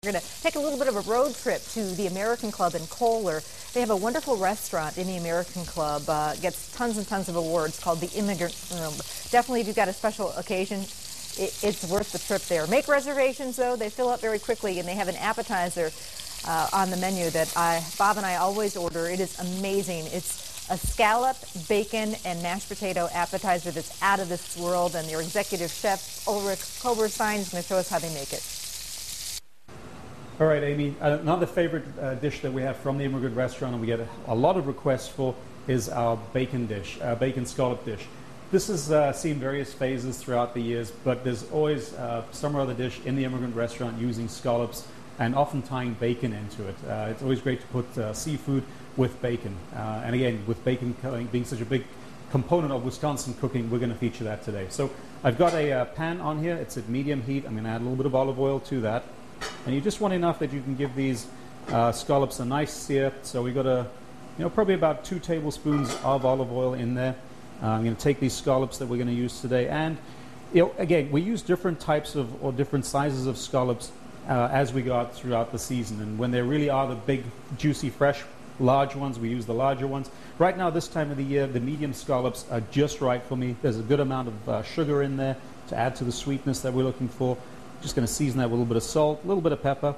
We're going to take a little bit of a road trip to the American Club in Kohler. They have a wonderful restaurant in the American Club, gets tons and tons of awards, called the Immigrant Room. Definitely, if you've got a special occasion, it's worth the trip there. Make reservations, though. They fill up very quickly, and they have an appetizer on the menu that Bob and I always order. It is amazing. It's a scallop, bacon, and mashed potato appetizer that's out of this world, and their executive chef, Ulrich Koberstein, is going to show us how they make it. All right, Amy, another favorite dish that we have from the Immigrant Restaurant and we get a lot of requests for is our bacon dish, bacon scallop dish. This has seen various phases throughout the years, but there's always some or other dish in the Immigrant Restaurant using scallops and often tying bacon into it. It's always great to put seafood with bacon. And again, with bacon being such a big component of Wisconsin cooking, we're going to feature that today. So I've got a pan on here. It's at medium heat. I'm going to add a little bit of olive oil to that. And you just want enough that you can give these scallops a nice sear. So we've got probably about 2 tablespoons of olive oil in there. I'm going to take these scallops that we're going to use today. And again, we use different types of or different sizes of scallops as we go out throughout the season. And when there really are the big, juicy, fresh, large ones, we use the larger ones. Right now, this time of the year, the medium scallops are just right for me. There's a good amount of sugar in there to add to the sweetness that we're looking for. Just going to season that with a little bit of salt, a little bit of pepper.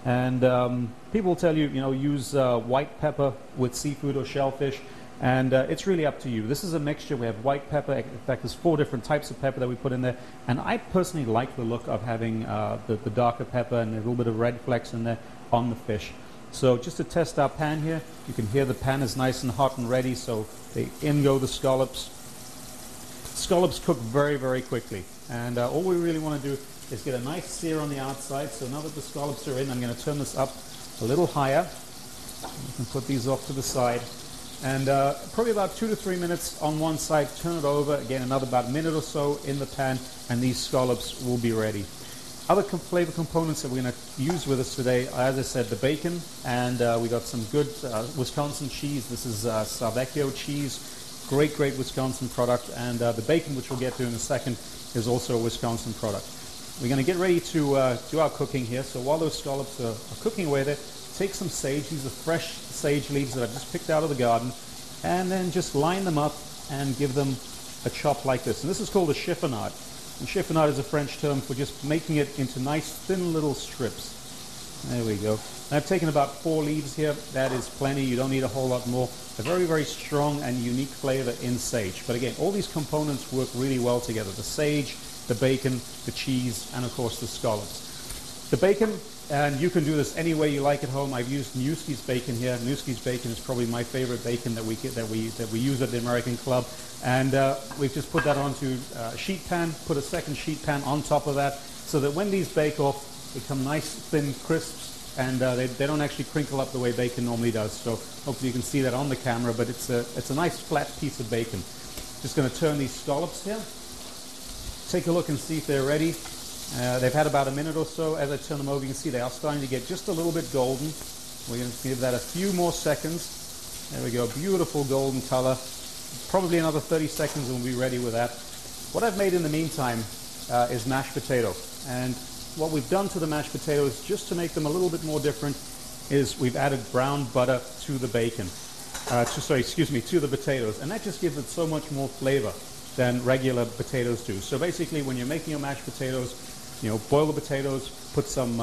And people will tell you, use white pepper with seafood or shellfish. And it's really up to you. This is a mixture. We have white pepper. In fact, there's 4 different types of pepper that we put in there. And I personally like the look of having the darker pepper and a little bit of red flecks in there on the fish. So just to test our pan here, you can hear the pan is nice and hot and ready. So in go the scallops. Scallops cook very, very quickly. And all we really want to do is get a nice sear on the outside. So now that the scallops are in, I'm going to turn this up a little higher. You can put these off to the side. And probably about 2 to 3 minutes on one side, turn it over. Again, another about a minute or so in the pan, and these scallops will be ready. Other flavor components that we're going to use with us today, as I said, the bacon, and we got some good Wisconsin cheese. This is Sarvecchio cheese, great Wisconsin product, and the bacon, which we'll get to in a second, is also a Wisconsin product. We're going to get ready to do our cooking here, so while those scallops are cooking away there, take some sage. These are fresh sage leaves that I've just picked out of the garden, and then just line them up and give them a chop like this. And this is called a chiffonade. And chiffonade is a French term for just making it into nice thin little strips. There we go. And I've taken about 4 leaves here. That is plenty. You don't need a whole lot more. A very, very strong and unique flavor in sage. But again, all these components work really well together. The sage, the bacon, the cheese, and of course the scallops. The bacon, and you can do this any way you like at home. I've used Newski's bacon here. Newski's bacon is probably my favorite bacon that we use at the American Club. And we've just put that onto a sheet pan, put a second sheet pan on top of that, so that when these bake off, they come nice, thin crisps, and they don't actually crinkle up the way bacon normally does. So hopefully you can see that on the camera, but it's a nice flat piece of bacon. Just going to turn these scallops here. Take a look and see if they're ready. They've had about a minute or so. As I turn them over, you can see they are starting to get just a little bit golden. We're going to give that a few more seconds. There we go, beautiful golden color. Probably another 30 seconds and we'll be ready with that. What I've made in the meantime is mashed potato. And what we've done to the mashed potatoes, just to make them a little bit more different, is we've added brown butter to the bacon. To the potatoes. And that just gives it so much more flavor than regular potatoes do. So basically, when you're making your mashed potatoes, boil the potatoes, put some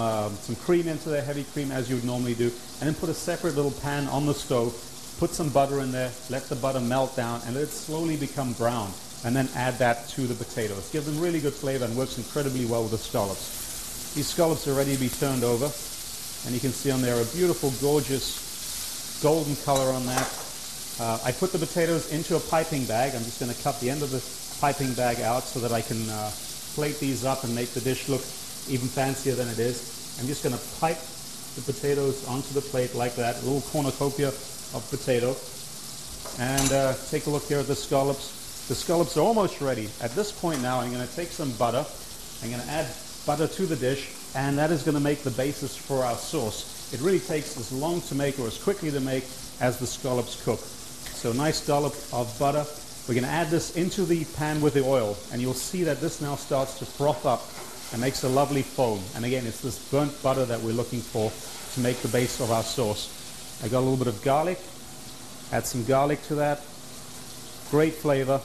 cream into there, heavy cream as you would normally do, and then put a separate little pan on the stove, put some butter in there, let the butter melt down, and let it slowly become brown, and then add that to the potatoes. Gives them really good flavor and works incredibly well with the scallops. These scallops are ready to be turned over, and you can see on there a beautiful, gorgeous golden color on that. I put the potatoes into a piping bag. I'm just going to cut the end of the piping bag out so that I can plate these up and make the dish look even fancier than it is. I'm just going to pipe the potatoes onto the plate like that, a little cornucopia of potato. And take a look here at the scallops. The scallops are almost ready. At this point now, I'm going to take some butter. I'm going to add butter to the dish, and that is going to make the basis for our sauce. It really takes as long to make or as quickly to make as the scallops cook. So a nice dollop of butter. We're going to add this into the pan with the oil, and you'll see that this now starts to froth up It makes a lovely foam. And again, it's this burnt butter that we're looking for to make the base of our sauce. I got a little bit of garlic. Add some garlic to that. Great flavor.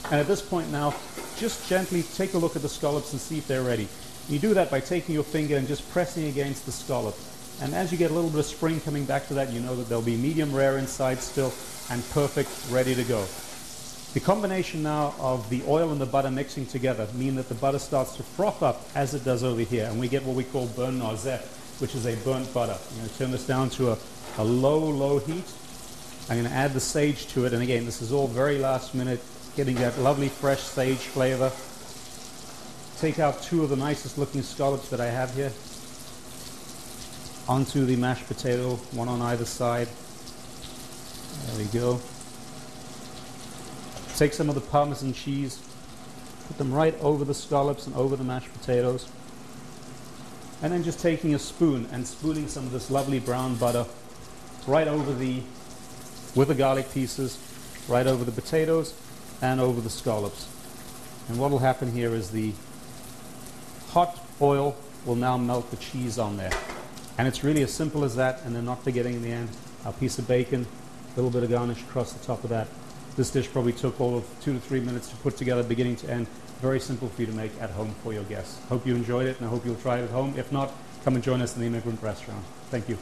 And at this point now, just gently take a look at the scallops and see if they're ready. You do that by taking your finger and just pressing against the scallop. And as you get a little bit of spring coming back to that, you know that they'll be medium rare inside still and perfect, ready to go. The combination now of the oil and the butter mixing together mean that the butter starts to froth up as it does over here, and we get what we call beurre noisette, which is a burnt butter. I'm going to turn this down to a low heat. I'm going to add the sage to it, and again, this is all very last minute, getting that lovely fresh sage flavor. Take out 2 of the nicest looking scallops that I have here onto the mashed potato, 1 on either side. There we go. Take some of the Parmesan cheese, put them right over the scallops and over the mashed potatoes. And then just taking a spoon and spooning some of this lovely brown butter right over with the garlic pieces, right over the potatoes and over the scallops. And what will happen here is the hot oil will now melt the cheese on there. And it's really as simple as that, and then not forgetting in the end, our piece of bacon, a little bit of garnish across the top of that. This dish probably took all of 2 to 3 minutes to put together, beginning to end. Very simple for you to make at home for your guests. Hope you enjoyed it, and I hope you'll try it at home. If not, come and join us in the Immigrant Restaurant. Thank you.